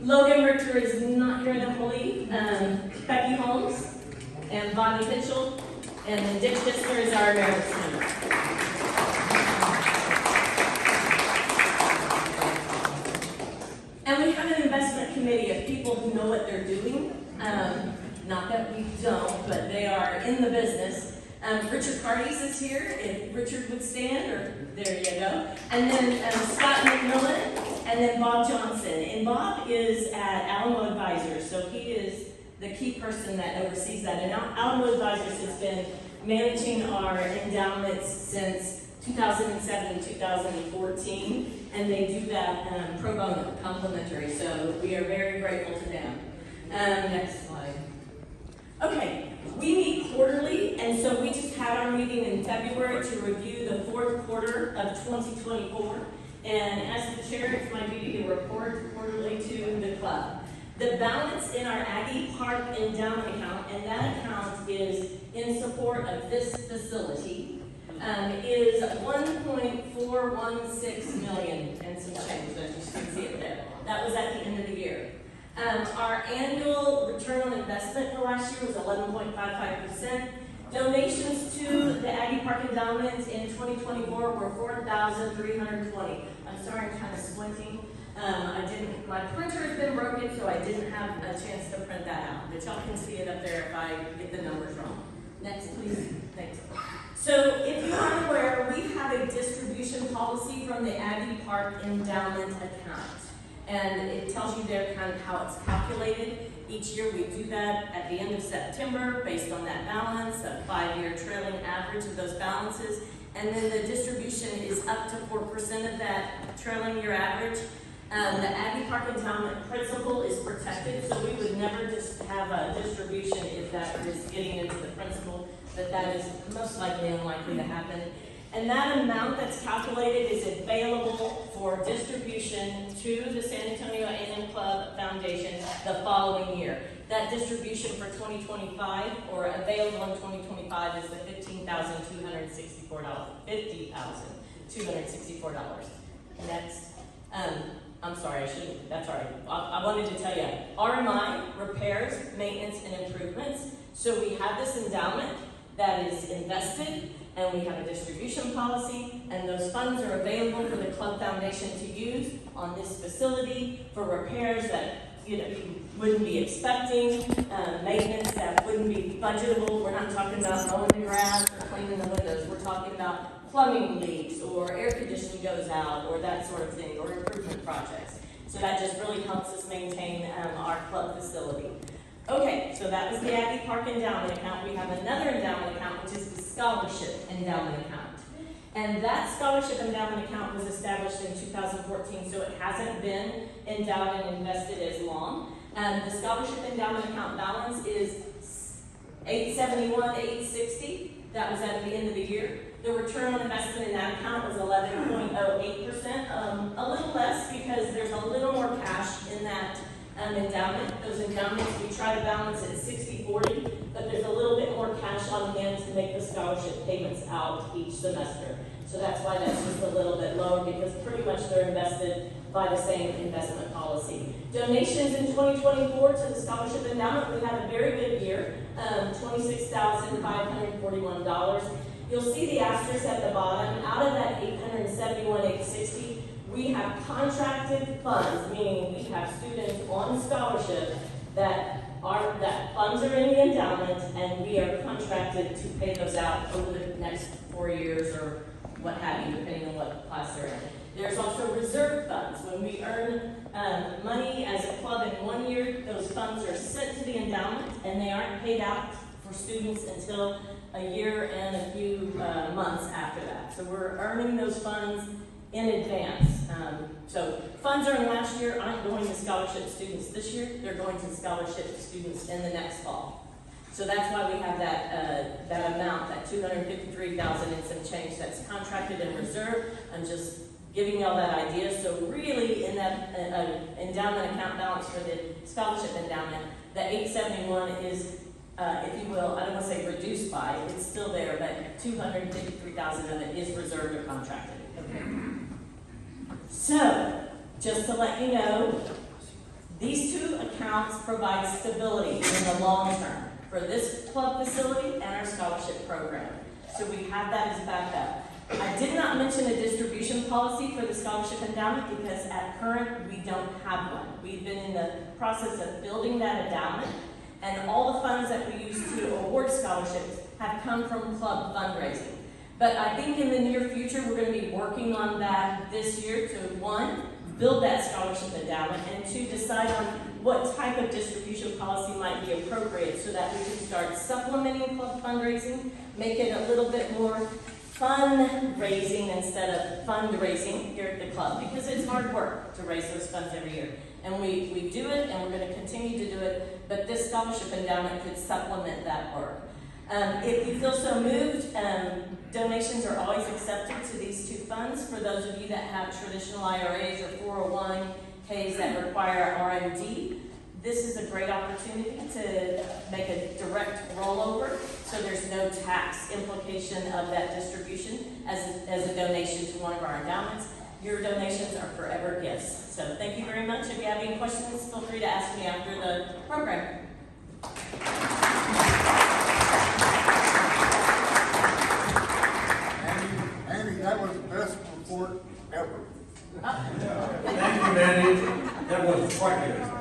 Logan Richter is not here, I don't believe. Becky Holmes and Bonnie Mitchell, and then Dick Disker is our emeritus member. And we have an investment committee of people who know what they're doing. Not that we don't, but they are in the business. Richard Cardes is here, if Richard would stand, or there you go. And then Scott McMillan, and then Bob Johnson. And Bob is at Alamo Advisors, so he is the key person that oversees that. And Alamo Advisors has been managing our endowments since 2007 and 2014, and they do that pro bono, complimentary. So we are very grateful to them. Next slide. Okay, we meet quarterly, and so we just had our meeting in February to review the fourth quarter of 2024. And as the chair, it's my duty to report quarterly to the club. The balance in our Aggie Park Endowment account, and that account is in support of this facility, is $1.416 million and some change, as you can see it there. That was at the end of the year. Our annual return on investment for last year was 11.55%. Donations to the Aggie Park Endowment in 2024 were $4,320. I'm sorry, I'm kind of squinting. My printer has been broken, so I didn't have a chance to print that out. But y'all can see it up there if I get the numbers wrong. Next, please. Thanks. So, if you aren't aware, we have a distribution policy from the Aggie Park Endowment account. And it tells you there kind of how it's calculated. Each year we do that at the end of September based on that balance, a 5-year trailing average of those balances. And then the distribution is up to 4% of that trailing year average. The Aggie Park Endowment principal is protected, so we would never just have a distribution if that is getting into the principal, but that is most likely unlikely to happen. And that amount that's calculated is available for distribution to the San Antonio A&M Club Foundation the following year. That distribution for 2025, or available in 2025, is the $50,264. Next. I'm sorry, I shouldn't, that's all right. I wanted to tell you, RMI, repairs, maintenance, and improvements. So we have this endowment that is invested, and we have a distribution policy, and those funds are available for the club foundation to use on this facility for repairs that you wouldn't be expecting, maintenance that wouldn't be budgetable. We're not talking about mowing the grass or cleaning the windows. We're talking about plumbing leaks or air conditioning goes out or that sort of thing, or improvement projects. So that just really helps us maintain our club facility. Okay, so that was the Aggie Park Endowment account. We have another endowment account, which is the Scholarship Endowment account. And that Scholarship Endowment account was established in 2014, so it hasn't been endowed and invested as long. The Scholarship Endowment account balance is $871,860. That was at the end of the year. The return on investment in that account was 11.08%, a little less because there's a little more cash in that endowment. Those endowments, we try to balance at 60-40, but there's a little bit more cash on hand to make the scholarship payments out each semester. So that's why that's just a little bit lower, because pretty much they're invested by the same investment policy. Donations in 2024 to the Scholarship Endowment, we had a very good year, $26,541. You'll see the asterisk at the bottom. Out of that $871,860, we have contracted funds, meaning we have students on scholarship that funds are in the endowment, and we are contracted to pay those out over the next 4 years or what have you, depending on what class they're in. There's also reserve funds. When we earn money as a club in 1 year, those funds are sent to the endowment, and they aren't paid out for students until a year and a few months after that. So we're earning those funds in advance. So funds earned last year aren't going to scholarship students this year, they're going to scholarship students in the next fall. So that's why we have that amount, that $253,000 and some change that's contracted and reserved. I'm just giving y'all that idea. So really in that endowment account balance for the scholarship endowment, the 871 is, if you will, I don't want to say reduced by, it's still there, but $253,000 of it is reserved or contracted. Okay. So, just to let you know, These two accounts provide stability in the long term for this club facility and our scholarship program. So we have that as backup. I did not mention a distribution policy for the scholarship endowment because at current we don't have one. We've been in the process of building that endowment, and all the funds that we use to award scholarships have come from club fundraising. But I think in the near future we're going to be working on that this year to, one, build that scholarship endowment, and two, decide on what type of distribution policy might be appropriate so that we can start supplementing club fundraising, make it a little bit more fundraising instead of fundraising here at the club, because it's hard work to raise those funds every year. And we do it, and we're going to continue to do it, but this scholarship endowment could supplement that work. If you feel so moved, donations are always accepted to these two funds. For those of you that have traditional IRAs or 401ks that require RMD, this is a great opportunity to make a direct rollover, so there's no tax implication of that distribution as a donation to one of our endowments. Your donations are forever gifts. So thank you very much. If you have any questions, feel free to ask me after the program. Andy, that was the best report ever. Thank you, Mandy. That was quite good.